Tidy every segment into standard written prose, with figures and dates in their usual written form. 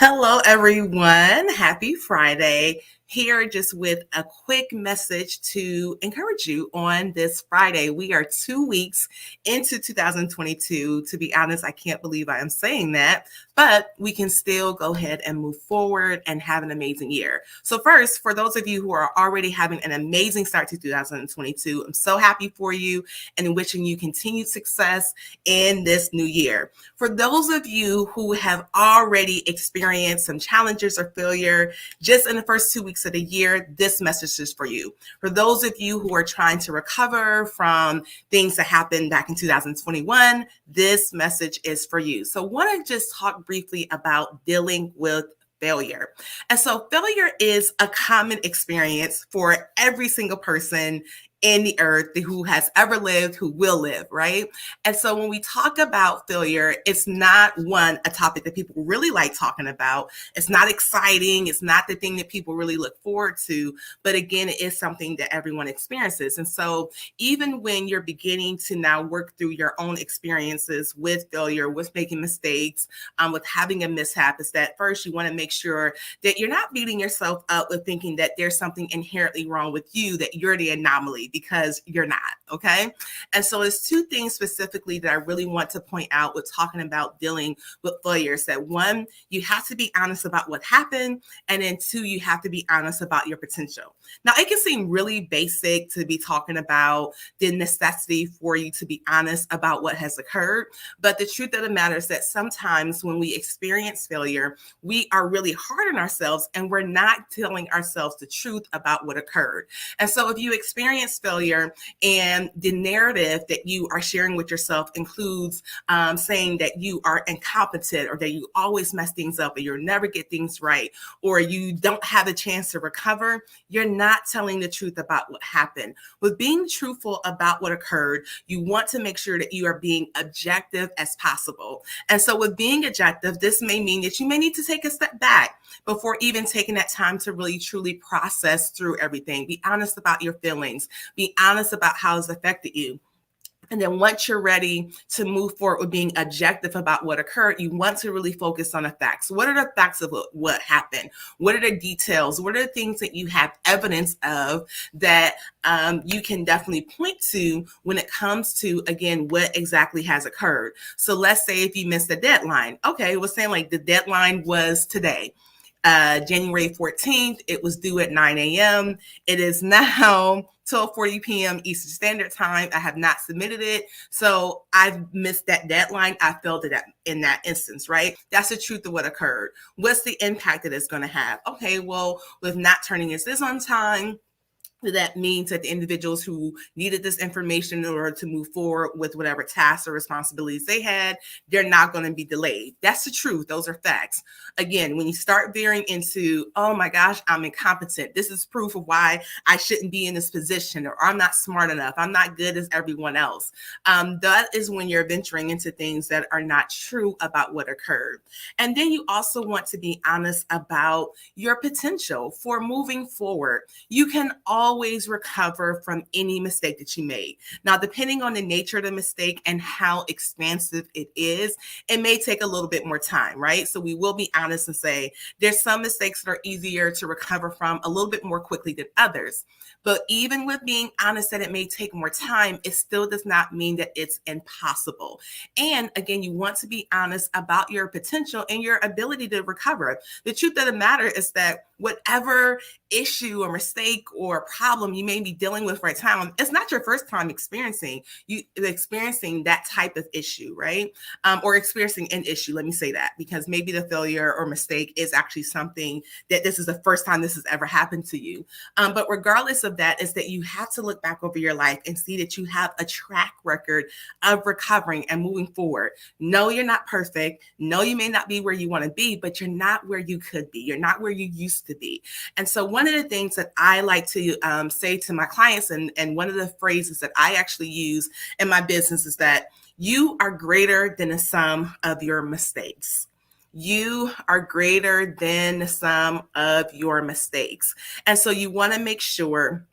Hello, everyone. Happy Friday. Here, just with a quick message to encourage you on this Friday. We are 2 weeks into 2022. To be honest, I can't believe I am saying that, but we can still go ahead and move forward and have an amazing year. So, first, for those of you who are already having an amazing start to 2022, I'm so happy for you and wishing you continued success in this new year. For those of you who have already experienced some challenges or failure just in the first 2 weeks of the year, this message is for you. For those of you who are trying to recover from things that happened back in 2021, this message is for you. So I want to just talk briefly about dealing with failure. And so failure is a common experience for every single person in the earth who has ever lived, who will live, right? And so when we talk about failure, it's not a topic that people really like talking about. It's not exciting. It's not the thing that people really look forward to. But again, it is something that everyone experiences. And so even when you're beginning to now work through your own experiences with failure, with making mistakes, with having a mishap, is that first you want to make sure that you're not beating yourself up with thinking that there's something inherently wrong with you, that you're the anomaly, because you're not, okay? And so there's two things specifically that I really want to point out with talking about dealing with failures. That one, you have to be honest about what happened, and then two, you have to be honest about your potential. Now, it can seem really basic to be talking about the necessity for you to be honest about what has occurred, but the truth of the matter is that sometimes when we experience failure, we are really hard on ourselves and we're not telling ourselves the truth about what occurred. And so if you experience failure and the narrative that you are sharing with yourself includes saying that you are incompetent, or that you always mess things up, or you'll never get things right, or you don't have a chance to recover, you're not telling the truth about what happened. With being truthful about what occurred, you want to make sure that you are being objective as possible. And so with being objective, this may mean that you may need to take a step back before even taking that time to really truly process through everything. Be honest about your feelings. Be honest about how it's affected you. And then once you're ready to move forward with being objective about what occurred, you want to really focus on the facts. What are the facts of what happened? What are the details? What are the things that you have evidence of that you can definitely point to when it comes to, again, what exactly has occurred? So let's say if you missed the deadline. Okay, we're saying like the deadline was today. January 14th. It was due at 9 a.m. It is now 12:40 p.m. Eastern Standard Time. I have not submitted it. So I've missed that deadline. I failed it in that instance, right? That's the truth of what occurred. What's the impact that it's going to have? Okay, well, with not turning this on time, that means that the individuals who needed this information in order to move forward with whatever tasks or responsibilities they had, they're not going to be delayed. That's the truth. Those are facts. Again, when you start veering into, oh my gosh, I'm incompetent, this is proof of why I shouldn't be in this position, or I'm not smart enough, I'm not good as everyone else. That is when you're venturing into things that are not true about what occurred. And then you also want to be honest about your potential for moving forward. You can always recover from any mistake that you made. Now, depending on the nature of the mistake and how expansive it is, it may take a little bit more time, right? So we will be honest and say there's some mistakes that are easier to recover from a little bit more quickly than others. But even with being honest that it may take more time, it still does not mean that it's impossible. And again, you want to be honest about your potential and your ability to recover. The truth of the matter is that whatever issue or mistake or problem you may be dealing with right now, it's not your first time experiencing that type of issue, right? Or experiencing an issue. Let me say that, because maybe the failure or mistake is actually something that this is the first time this has ever happened to you. But regardless of that, is that you have to look back over your life and see that you have a track record of recovering and moving forward. No, you're not perfect. No, you may not be where you want to be, but you're not where you could be. You're not where you used to be. And so one of the things that I like to say to my clients, and one of the phrases that I actually use in my business, is that you are greater than the sum of your mistakes. You are greater than the sum of your mistakes. And so you want to make sure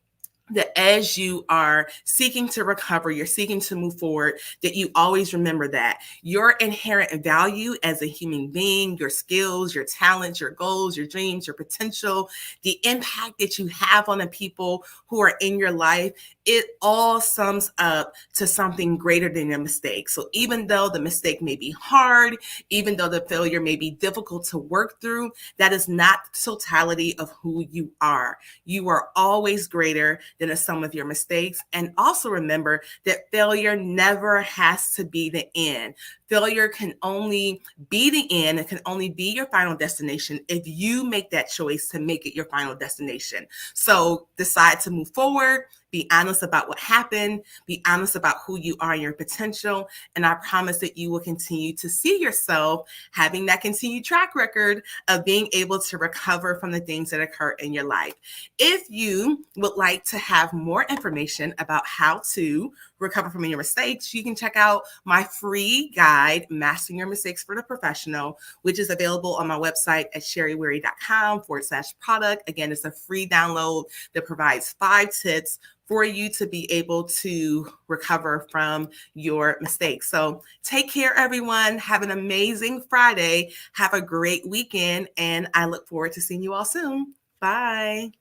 that as you are seeking to recover, you're seeking to move forward, that you always remember that your inherent value as a human being, your skills, your talents, your goals, your dreams, your potential, the impact that you have on the people who are in your life, it all sums up to something greater than your mistake. So even though the mistake may be hard, even though the failure may be difficult to work through, that is not the totality of who you are. You are always greater than the sum of your mistakes. And also remember that failure never has to be the end. Failure can only be the end. It can only be your final destination if you make that choice to make it your final destination. So decide to move forward. Be honest about what happened. Be honest about who you are and your potential. And I promise that you will continue to see yourself having that continued track record of being able to recover from the things that occur in your life. If you would like to have more information about how to recover from your mistakes, you can check out my free guide, Mastering Your Mistakes for the Professional, which is available on my website at sherryweary.com/product. Again, it's a free download that provides 5 tips for you to be able to recover from your mistakes. So take care, everyone. Have an amazing Friday. Have a great weekend. And I look forward to seeing you all soon. Bye.